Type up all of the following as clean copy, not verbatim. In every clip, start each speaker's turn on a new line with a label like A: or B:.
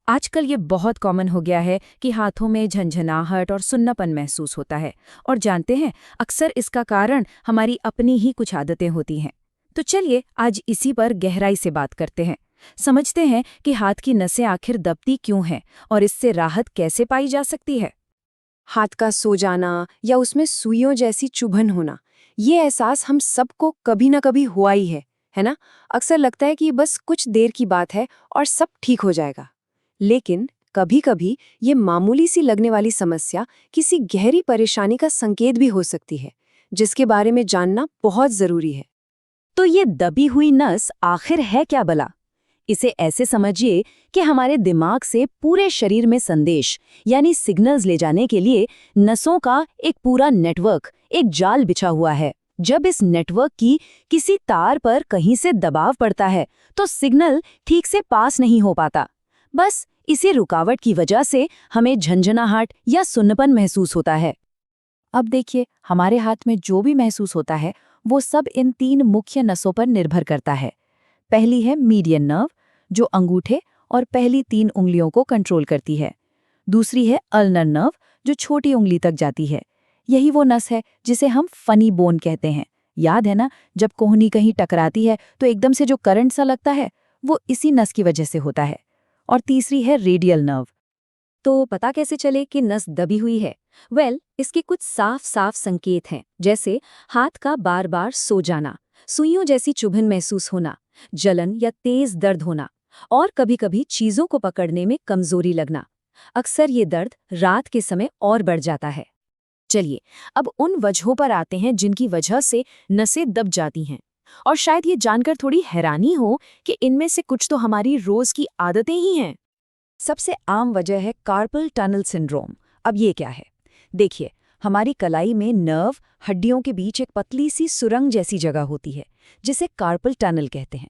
A: आजकल ये बहुत कॉमन हो गया है कि हाथों में झंझनाहट और सुन्नापन महसूस होता है। और जानते हैं, अक्सर इसका कारण हमारी अपनी ही कुछ आदतें होती हैं। तो चलिए आज इसी पर गहराई से बात करते हैं। समझते हैं कि हाथ की नसें आखिर दबती क्यों हैं और इससे राहत कैसे पाई जा सकती है।
B: हाथ का सो जाना या उसमें सुइयों जैसी चुभन होना, ये एहसास हम सबको कभी ना कभी हुआ ही है ना। अक्सर लगता है कि बस कुछ देर की बात है और सब ठीक हो जाएगा। लेकिन कभी कभी ये मामूली सी लगने वाली समस्या किसी गहरी परेशानी का संकेत भी हो सकती है, जिसके बारे में जानना बहुत जरूरी है।
A: तो ये दबी हुई नस आखिर है क्या भला? इसे ऐसे समझिए कि हमारे दिमाग से पूरे शरीर में संदेश यानी सिग्नल्स ले जाने के लिए नसों का एक पूरा नेटवर्क, एक जाल बिछा हुआ है। जब इस नेटवर्क की किसी तार पर कहीं से दबाव पड़ता है तो सिग्नल ठीक से पास नहीं हो पाता। बस इसी रुकावट की वजह से हमें झंझनाहट या सुन्नपन महसूस होता है। अब देखिए, हमारे हाथ में जो भी महसूस होता है वो सब इन 3 मुख्य नसों पर निर्भर करता है। पहली है मीडियन नर्व, जो अंगूठे और पहली 3 उंगलियों को कंट्रोल करती है। दूसरी है अल्नर नर्व, जो छोटी उंगली तक जाती है। यही वो नस है जिसे हम फनी बोन कहते हैं। याद है ना, जब कोहनी कहीं टकराती है तो एकदम से जो करंट सा लगता है, वो इसी नस की वजह से होता है। और तीसरी है रेडियल नर्व। तो पता कैसे चले कि नस दबी हुई है? इसके कुछ साफ साफ संकेत हैं, जैसे हाथ का बार बार सो जाना, सुइयों जैसी चुभन महसूस होना, जलन या तेज दर्द होना, और कभी-कभी चीजों को पकड़ने में कमजोरी लगना। अक्सर ये दर्द रात के समय और बढ़ जाता है। चलिए, अब उन वजहों पर आते हैं जिनकी वजह से नसें दब जाती हैं। और शायद ये जानकर थोड़ी हैरानी हो कि इनमें से कुछ तो हमारी रोज की आदतें ही हैं। सबसे आम वजह है कार्पल टनल सिंड्रोम। अब ये क्या है? देखिए, हमारी कलाई में नर्व हड्डियों के बीच एक पतली सी सुरंग जैसी जगह होती है, जिसे कार्पल टनल कहते हैं।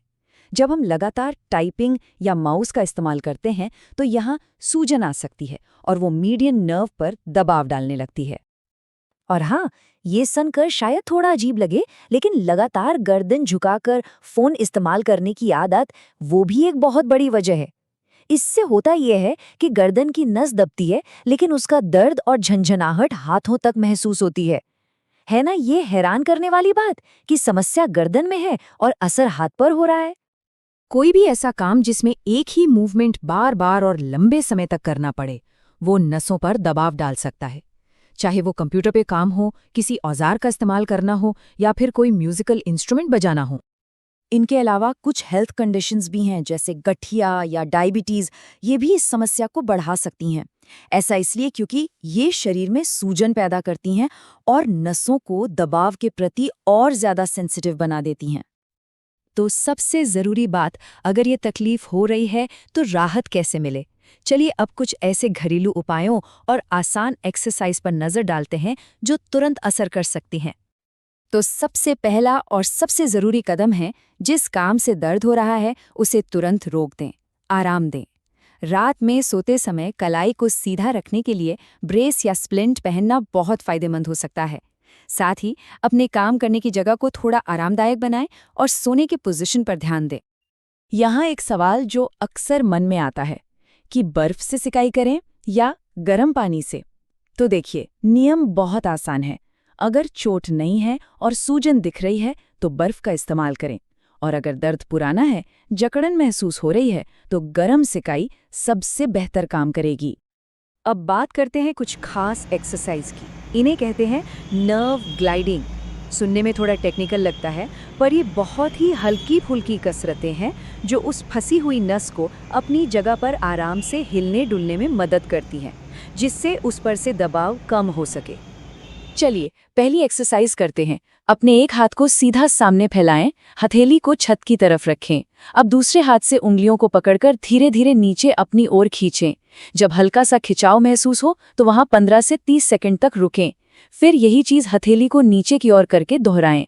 A: जब हम लगातार टाइपिंग या माउस का इस्तेमाल करते हैं तो यहाँ सूजन आ सकती है और वो मीडियन नर्व पर दबाव डालने लगती है। और हाँ, ये सुनकर शायद थोड़ा अजीब लगे, लेकिन लगातार गर्दन झुकाकर फोन इस्तेमाल करने की आदत, वो भी एक बहुत बड़ी वजह है। इससे होता यह है कि गर्दन की नस दबती है, लेकिन उसका दर्द और झंझनाहट हाथों तक महसूस होती है ना। ये हैरान करने वाली बात कि समस्या गर्दन में है और असर हाथ पर हो रहा है। कोई भी ऐसा काम जिसमें एक ही मूवमेंट बार बार और लंबे समय तक करना पड़े, वो नसों पर दबाव डाल सकता है। चाहे वो कंप्यूटर पे काम हो, किसी औजार का इस्तेमाल करना हो या फिर कोई म्यूजिकल इंस्ट्रूमेंट बजाना हो। इनके अलावा कुछ हेल्थ कंडीशंस भी हैं, जैसे गठिया या डायबिटीज, ये भी इस समस्या को बढ़ा सकती हैं। ऐसा इसलिए क्योंकि ये शरीर में सूजन पैदा करती हैं और नसों को दबाव के प्रति और ज्यादा सेंसिटिव बना देती हैं। तो सबसे जरूरी बात, अगर ये तकलीफ हो रही है तो राहत कैसे मिले? चलिए अब कुछ ऐसे घरेलू उपायों और आसान एक्सरसाइज पर नजर डालते हैं जो तुरंत असर कर सकती हैं। तो सबसे पहला और सबसे जरूरी कदम है, जिस काम से दर्द हो रहा है उसे तुरंत रोक दें, आराम दें। रात में सोते समय कलाई को सीधा रखने के लिए ब्रेस या स्प्लिंट पहनना बहुत फायदेमंद हो सकता है। साथ ही अपने काम करने की जगह को थोड़ा आरामदायक बनाएं और सोने की पोजीशन पर ध्यान दें। यहाँ एक सवाल जो अक्सर मन में आता है कि बर्फ से सिकाई करें या गर्म पानी से? तो देखिए, नियम बहुत आसान है। अगर चोट नहीं है और सूजन दिख रही है तो बर्फ का इस्तेमाल करें, और अगर दर्द पुराना है, जकड़न महसूस हो रही है, तो गर्म सिकाई सबसे बेहतर काम करेगी। अब बात करते हैं कुछ खास एक्सरसाइज की। इन्हें कहते हैं नर्व ग्लाइडिंग। सुनने में थोड़ा टेक्निकल लगता है, पर ये बहुत ही हल्की फुल्की कसरतें हैं जो उस फंसी हुई नस को अपनी जगह पर आराम से हिलने डुलने में मदद करती हैं, जिससे उस पर से दबाव कम हो सके। चलिए पहली एक्सरसाइज करते हैं। अपने एक हाथ को सीधा सामने फैलाएं, हथेली को छत की तरफ रखें। अब दूसरे हाथ से उंगलियों को पकड़कर धीरे धीरे नीचे अपनी ओर खींचें। जब हल्का सा खिंचाव महसूस हो तो वहां 15 से 30 सेकंड तक रुकें। फिर यही चीज हथेली को नीचे की ओर करके दोहराएं।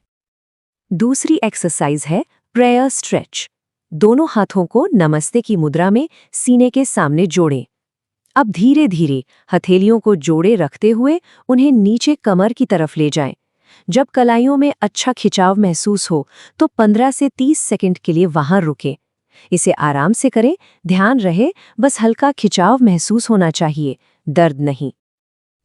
A: दूसरी एक्सरसाइज है प्रेयर स्ट्रेच। दोनों हाथों को नमस्ते की मुद्रा में सीने के सामने जोड़ें। अब धीरे धीरे हथेलियों को जोड़े रखते हुए उन्हें नीचे कमर की तरफ ले जाएं। जब कलाइयों में अच्छा खिंचाव महसूस हो तो 15 से 30 सेकंड के लिए वहां रुकें।
B: इसे आराम से करें, ध्यान रहे, बस हल्का खिंचाव महसूस होना चाहिए, दर्द नहीं।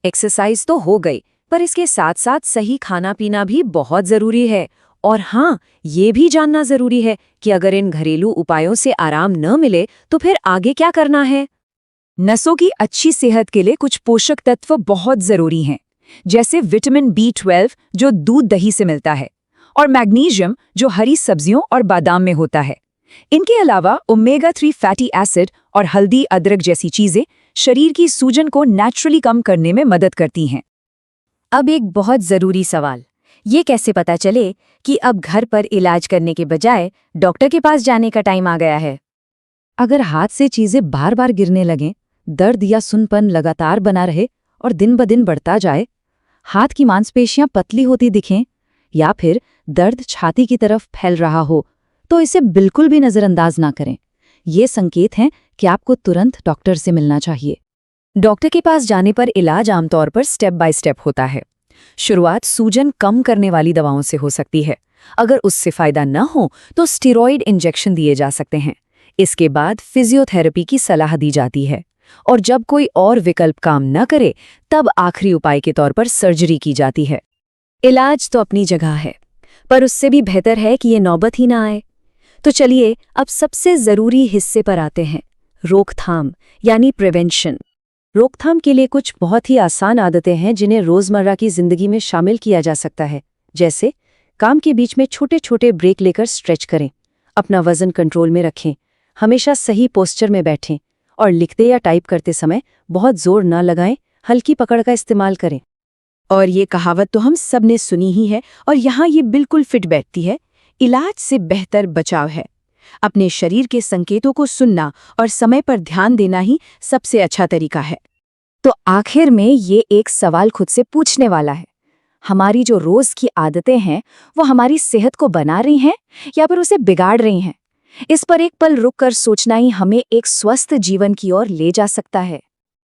A: एक्सरसाइज तो हो गई, पर इसके साथ साथ सही खाना पीना भी बहुत जरूरी है। और हाँ, ये भी जानना जरूरी है कि अगर इन घरेलू उपायों से आराम न मिले तो फिर आगे क्या करना है। नसों की अच्छी सेहत के लिए कुछ पोषक तत्व बहुत जरूरी हैं, जैसे विटामिन B12 जो दूध दही से मिलता है, और मैग्नीशियम जो हरी सब्जियों और बादाम में होता है। इनके अलावा ओमेगा-3 फैटी एसिड और हल्दी अदरक जैसी चीजें शरीर की सूजन को नेचुरली कम करने में मदद करती हैं।
B: अब एक बहुत जरूरी सवाल, ये कैसे पता चले कि अब घर पर इलाज करने के बजाय डॉक्टर के पास जाने का टाइम आ गया है?
A: अगर हाथ से चीजें बार बार गिरने लगें, दर्द या सुनपन लगातार बना रहे और दिन ब दिन बढ़ता जाए, हाथ की मांसपेशियां पतली होती दिखें, या फिर दर्द छाती की तरफ फैल रहा हो, तो इसे बिल्कुल भी नजरअंदाज ना करें। ये संकेत हैं कि आपको तुरंत डॉक्टर से मिलना चाहिए।
B: डॉक्टर के पास जाने पर इलाज आमतौर पर स्टेप बाय स्टेप होता है। शुरुआत सूजन कम करने वाली दवाओं से हो सकती है। अगर उससे फायदा न हो तो स्टेरॉइड इंजेक्शन दिए जा सकते हैं। इसके बाद फिजियोथेरेपी की सलाह दी जाती है, और जब कोई और विकल्प काम न करे तब आखिरी उपाय के तौर पर सर्जरी की जाती है। इलाज तो अपनी जगह है, पर उससे भी बेहतर है कि ये नौबत ही ना आए। तो चलिए अब सबसे जरूरी हिस्से पर आते हैं, रोकथाम यानी प्रिवेंशन। रोकथाम के लिए कुछ बहुत ही आसान आदतें हैं जिन्हें रोजमर्रा की जिंदगी में शामिल किया जा सकता है। जैसे काम के बीच में छोटे छोटे ब्रेक लेकर स्ट्रेच करें, अपना वजन कंट्रोल में रखें, हमेशा सही पोस्चर में बैठें, और लिखते या टाइप करते समय बहुत जोर न लगाएं, हल्की पकड़ का इस्तेमाल करें। और ये कहावत तो हम सब ने सुनी ही है, और यहाँ ये बिल्कुल फिट बैठती है, इलाज से बेहतर बचाव है। अपने शरीर के संकेतों को सुनना और समय पर ध्यान देना ही सबसे अच्छा तरीका है। तो आखिर में ये एक सवाल खुद से पूछने वाला है, हमारी जो रोज की आदतें हैं वो हमारी सेहत को बना रही हैं या फिर उसे बिगाड़ रही हैं? इस पर एक पल रुक कर सोचना ही हमें एक स्वस्थ जीवन की ओर ले जा सकता है।